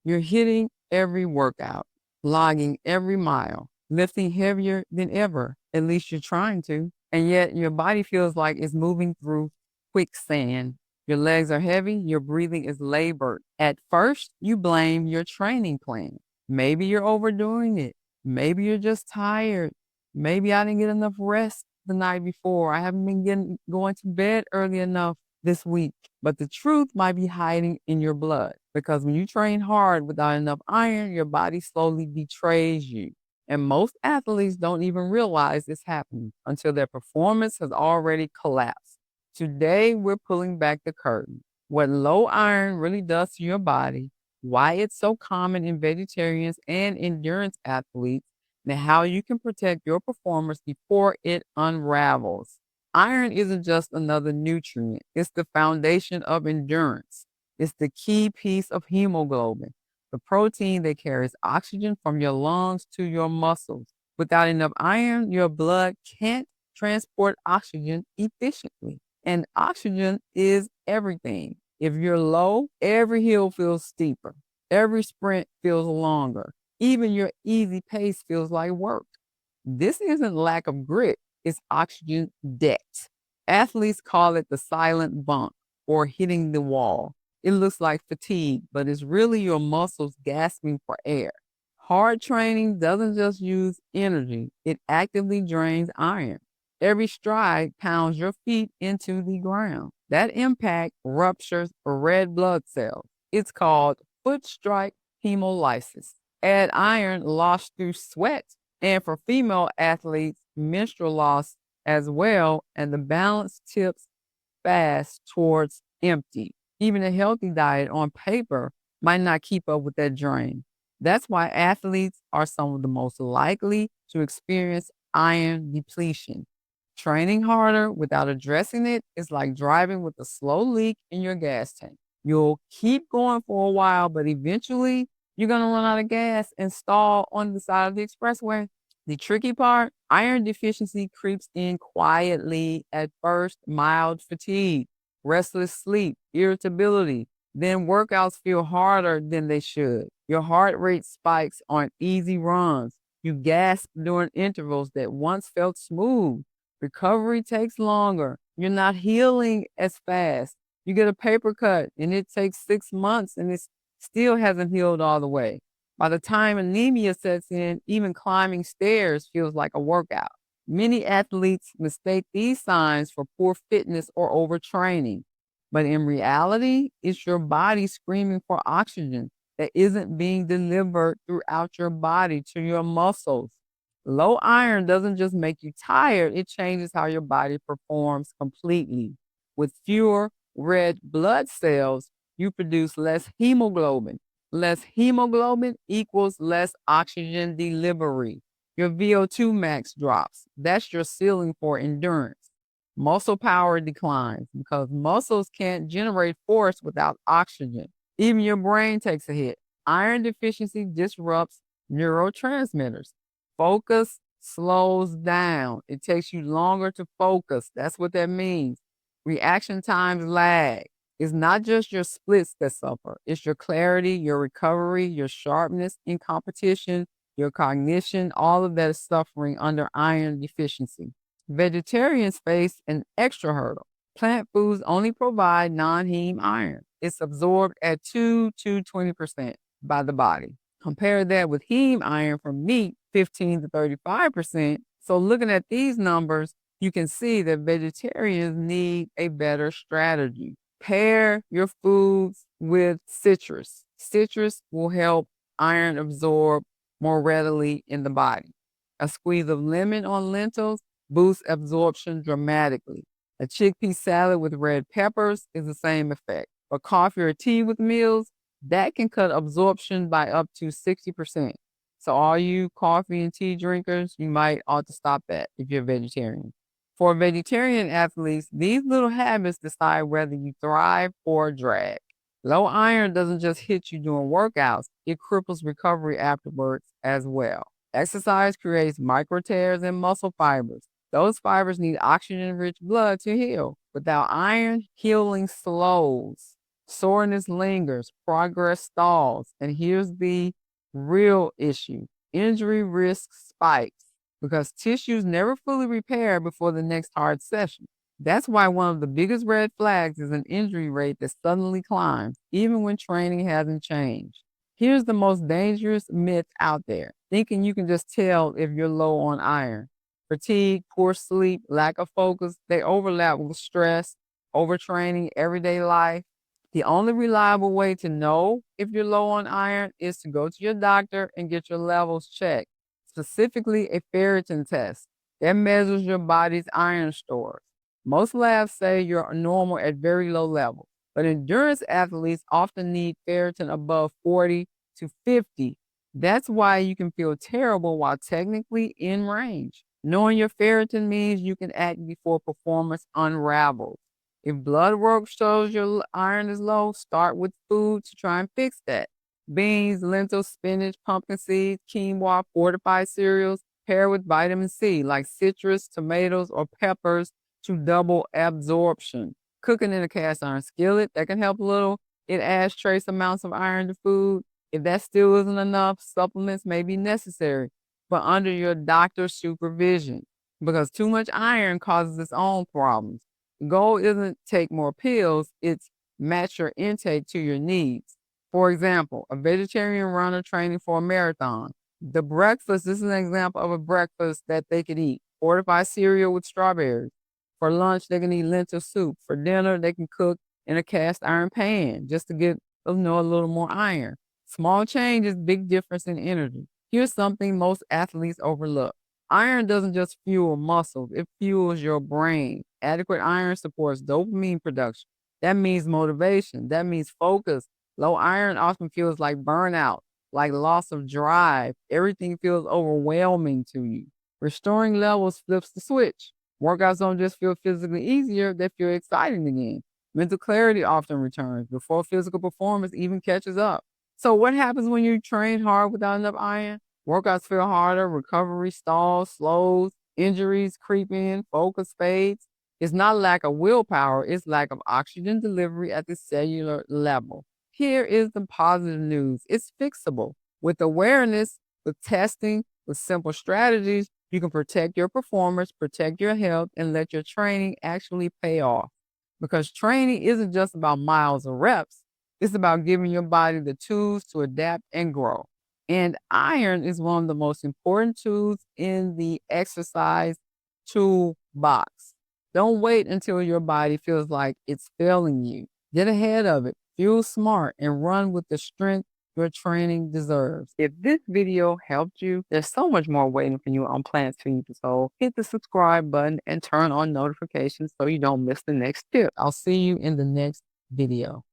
You're hitting every workout, logging every mile, lifting heavier than ever. At least you're trying to. And yet your body feels like it's moving through quicksand. Your legs are heavy, your breathing is labored. At first, you blame your training plan. Maybe you're overdoing it. Maybe you're just tired. Maybe I didn't get enough rest the night before. I haven't been going to bed early enough this week. But the truth might be hiding in your blood because when you train hard without enough iron, your body slowly betrays you. And most athletes don't even realize it's happening until their performance has already collapsed. Today, we're pulling back the curtain. What low iron really does to your body, why it's so common in vegetarians and endurance athletes, and how you can protect your performance before it unravels. Iron isn't just another nutrient, it's the foundation of endurance. It's the key piece of hemoglobin, the protein that carries oxygen from your lungs to your muscles. Without enough iron, your blood can't transport oxygen efficiently. And oxygen is everything. If you're low, every hill feels steeper, every sprint feels longer, even your easy pace feels like work. This isn't lack of grit, it's oxygen debt. Athletes call it the silent bump or hitting the wall. It looks like fatigue, but it's really your muscles gasping for air. Hard training doesn't just use energy, it actively drains iron. Every stride pounds your feet into the ground. That impact ruptures red blood cells. It's called foot strike hemolysis. Add iron lost through sweat, and for female athletes, menstrual loss as well, and the balance tips fast towards empty. Even a healthy diet on paper might not keep up with that drain. That's why athletes are some of the most likely to experience iron depletion. Training harder without addressing it is like driving with a slow leak in your gas tank. You'll keep going for a while, but eventually you're going to run out of gas and stall on the side of the expressway. The tricky part, iron deficiency creeps in quietly at first, mild fatigue, restless sleep, irritability. Then workouts feel harder than they should. Your heart rate spikes on easy runs. You gasp during intervals that once felt smooth. Recovery takes longer. You're not healing as fast. You get a paper cut and it takes 6 months and it still hasn't healed all the way. By the time anemia sets in, even climbing stairs feels like a workout. Many athletes mistake these signs for poor fitness or overtraining. But in reality, it's your body screaming for oxygen that isn't being delivered throughout your body to your muscles. Low iron doesn't just make you tired, it changes how your body performs completely. With fewer red blood cells, you produce less hemoglobin. Less hemoglobin equals less oxygen delivery. Your VO2 max drops. That's your ceiling for endurance. Muscle power declines because muscles can't generate force without oxygen. Even your brain takes a hit. Iron deficiency disrupts neurotransmitters. Focus slows down. It takes you longer to focus. That's what that means. Reaction times lag. It's not just your splits that suffer, it's your clarity, your recovery, your sharpness in competition, your cognition, all of that is suffering under iron deficiency. Vegetarians face an extra hurdle. Plant foods only provide non heme iron. It's absorbed at 2 to 20% by the body. Compare that with heme iron from meat, 15 to 35%. So, looking at these numbers, you can see that vegetarians need a better strategy. Pair your foods with citrus. Citrus will help iron absorb more readily in the body. A squeeze of lemon on lentils boosts absorption dramatically. A chickpea salad with red peppers is the same effect. Or coffee or tea with meals, that can cut absorption by up to 60%. So all you coffee and tea drinkers, you might ought to stop that if you're vegetarian. For vegetarian athletes, these little habits decide whether you thrive or drag. Low iron doesn't just hit you during workouts, it cripples recovery afterwards as well. Exercise creates micro tears in muscle fibers. Those fibers need oxygen rich blood to heal. Without iron, healing slows. Soreness lingers, progress stalls, and here's the real issue. Injury risk spikes because tissues never fully repair before the next hard session. That's why one of the biggest red flags is an injury rate that suddenly climbs, even when training hasn't changed. Here's the most dangerous myth out there, thinking you can just tell if you're low on iron. Fatigue, poor sleep, lack of focus, they overlap with stress, overtraining, everyday life. The only reliable way to know if you're low on iron is to go to your doctor and get your levels checked, specifically a ferritin test that measures your body's iron stores. Most labs say you're normal at very low levels, but endurance athletes often need ferritin above 40 to 50. That's why you can feel terrible while technically in range. Knowing your ferritin means you can act before performance unravels. If blood work shows your iron is low, start with food to try and fix that. Beans, lentils, spinach, pumpkin seeds, quinoa, fortified cereals, pair with vitamin C like citrus, tomatoes, or peppers to double absorption. Cooking in a cast iron skillet, that can help a little. It adds trace amounts of iron to food. If that still isn't enough, supplements may be necessary, but under your doctor's supervision, because too much iron causes its own problems. The goal isn't take more pills, it's match your intake to your needs. For example, a vegetarian runner training for a marathon. The breakfast, this is an example of a breakfast that they could eat. Fortified cereal with strawberries. For lunch, they can eat lentil soup. For dinner, they can cook in a cast iron pan just to get a little more iron. Small changes, big difference in energy. Here's something most athletes overlook. Iron doesn't just fuel muscles, it fuels your brain. Adequate iron supports dopamine production. That means motivation. That means focus. Low iron often feels like burnout, like loss of drive. Everything feels overwhelming to you. Restoring levels flips the switch. Workouts don't just feel physically easier, they feel exciting again. Mental clarity often returns before physical performance even catches up. So, what happens when you train hard without enough iron? Workouts feel harder, recovery stalls, slows, injuries creep in, focus fades. It's not lack of willpower, it's lack of oxygen delivery at the cellular level. Here is the positive news. It's fixable. With awareness, with testing, with simple strategies, you can protect your performance, protect your health, and let your training actually pay off. Because training isn't just about miles or reps, it's about giving your body the tools to adapt and grow. And iron is one of the most important tools in the exercise toolbox. Don't wait until your body feels like it's failing you. Get ahead of it, fuel smart, and run with the strength your training deserves. If this video helped you, there's so much more waiting for you on Plants Feed the Soul. Hit the subscribe button and turn on notifications so you don't miss the next tip. I'll see you in the next video.